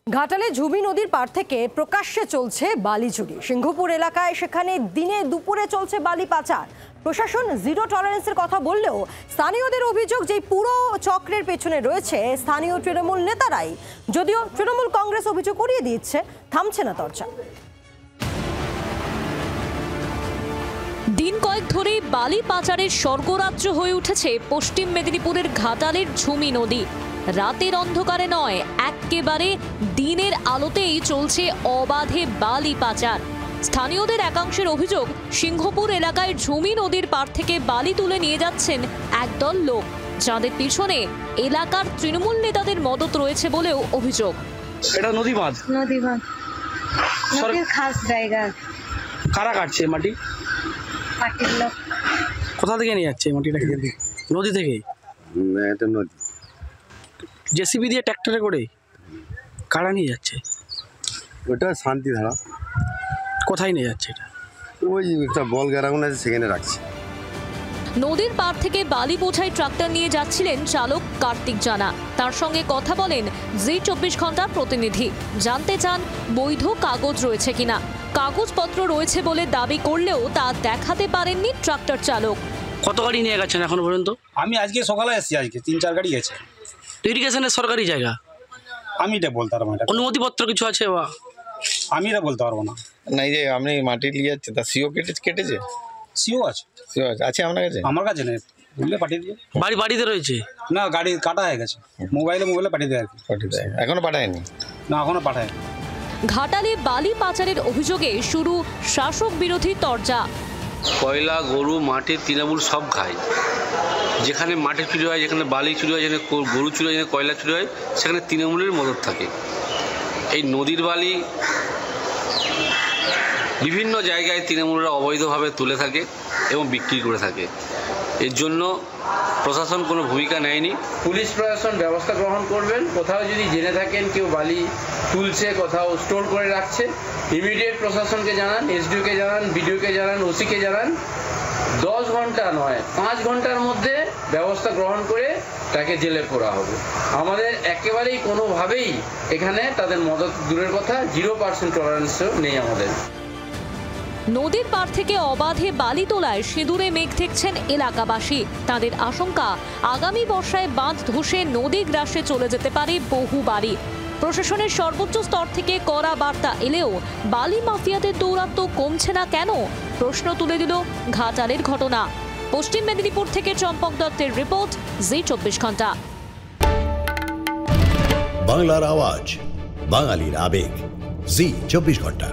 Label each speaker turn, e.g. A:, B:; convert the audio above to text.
A: ঘাটালে ঝুমি নদীর পার থেকে প্রকাশ্যে চলছে বালি চুরি। সিংহপুর এলাকায় সেখানে দিনে দুপুরে চলছে বালি পাচার। প্রশাসন জিরো টলারেন্সের কথা বললেও স্থানীয়দের অভিযোগ যে পুরো চক্রের পেছনে রয়েছে স্থানীয় তৃণমূল নেতারাই। যদিও তৃণমূল কংগ্রেস অভিযোগ করিয়ে দিচ্ছে, থামছে না চর্চা।
B: দিন কয়েক ধরেই বালি পাচারের স্বর্গরাজ্য হয়ে উঠেছে পশ্চিম মেদিনীপুরের ঘাটালের ঝুমি নদী। রাতের অন্ধকারে নয়, একেবারে দিনের আলোতেই চলছে অবাধে বালি পাচার। স্থানীয়দের একাংশের অভিযোগ, সিংহপুর এলাকায় ঝুমি নদীর পার থেকে বালি তুলে নিয়ে যাচ্ছেন একদল লোক, যাদের পিছনে এলাকার তৃণমূল নেতাদের মদত রয়েছে বলেও অভিযোগ।
C: এটা নদী বাঁধ,
D: নদীর খাস জায়গা।
C: কারা কাটছে মাটি?
D: পার্টির লোক।
C: কোথা থেকে নিয়ে যাচ্ছে মাটিটা? নদী থেকে।
E: এটা নদী
C: জেসিবি দিয়ে ট্র্যাক্টরে করে কারা নিয়ে যাচ্ছে?
E: ওটা শান্তিধারা।
C: কোথায় নিয়ে যাচ্ছে এটা?
E: ওই একটা বল গ্রাউন্ড আছে, সেখানে রাখছে।
B: নদীর পার থেকে বালি বোঝাই ট্রাক্টর নিয়ে যাচ্ছিলেন চালক কার্তিক জানা। তার সঙ্গে কথা বলেন জি 24 ঘন্টার প্রতিনিধি। জানতে চান বৈধ কাগজ রয়েছে কিনা। কাগজপত্র রয়েছে বলে দাবি করলেও তা দেখাতে পারেননি ট্রাক্টর চালক।
C: কত গাড়ি নিয়ে গেছেন এখনো পর্যন্ত?
F: আমি আজকে সকালে এসেছি, আজকে 3-4 গাড়ি গেছে।
C: ইরিগেশনের সরকারি জায়গা,
F: আমি এটা বলতে পারবো না।
C: অনুমতিপত্র কিছু আছে?
F: আমি এটা বলতে পারবো না।
G: না, এই যে আপনি মাটি নিয়ে যাচ্ছে, তা সিও কেটেছে?
F: সিও আছে?
G: সিও আছে আপনার কাছে?
F: আমার কাছে নেই, বললে পাঠিয়ে দিয়ে।
C: বাড়িতে রয়েছে?
F: না, গাড়ি কাটা হয়ে গেছে, মোবাইলে পাঠিয়ে দেয় আর কি।
G: পাঠিয়ে দেয়, এখনো পাঠায়নি?
F: না, এখনো পাঠায়।
B: ঘাটালে বালি পাচারের অভিযোগে শুরু শাসক বিরোধী তরজা।
H: কয়লা, গরু, মাটির তৃণমূল সব খায়। যেখানে মাটির চুরি হয়, যেখানে বালি চুরি হয়, যেখানে গরু চুরি হয়, যেখানে কয়লা চুরি হয়, সেখানে তৃণমূলের মদত থাকে। এই নদীর বালি বিভিন্ন জায়গায় তৃণমূলরা অবৈধভাবে তুলে থাকে এবং বিক্রি করে থাকে। এর জন্য প্রশাসন কোনো ভূমিকা নেয়নি। পুলিশ প্রশাসন ব্যবস্থা গ্রহণ করবেন। কোথাও যদি জেনে থাকেন কেউ বালি তুলছে, কোথাও স্টোর করে রাখছে, ইমিডিয়েট প্রশাসনকে জানান, এসডিওকে জানান, বিডিওকে জানান, ওসিকে জানান। 10 ঘন্টা নয়, 5 ঘন্টার মধ্যে ব্যবস্থা গ্রহণ করে তাকে জেলে পোড়া হবে। আমাদের একেবারেই কোনোভাবেই এখানে তাদের মদত দূরের কথা, 0% টলারেন্সও নেই আমাদের।
B: নদীর পার থেকে অবাধে বালি তোলায় সিঁদুরে মেঘ দেখছেন এলাকাবাসী। তাদের আশঙ্কা, আগামী বর্ষায় বাঁধ ধসে নদী গ্রাসে চলে যেতে পারে বহু বাড়ি। প্রশাসনের সর্বোচ্চ স্তর থেকে কড়া বার্তা এলেও বালি মাফিয়াদের দৌরাত্ম্য কমছে না কেন? প্রশ্ন তুলে দিল ঘাটালের ঘটনা। পশ্চিম মেদিনীপুর থেকে চম্পক দত্তের রিপোর্ট, জি 24 ঘন্টা।
I: বাংলার আওয়াজ, বাঙালির আবেগ, জি 24 ঘন্টা।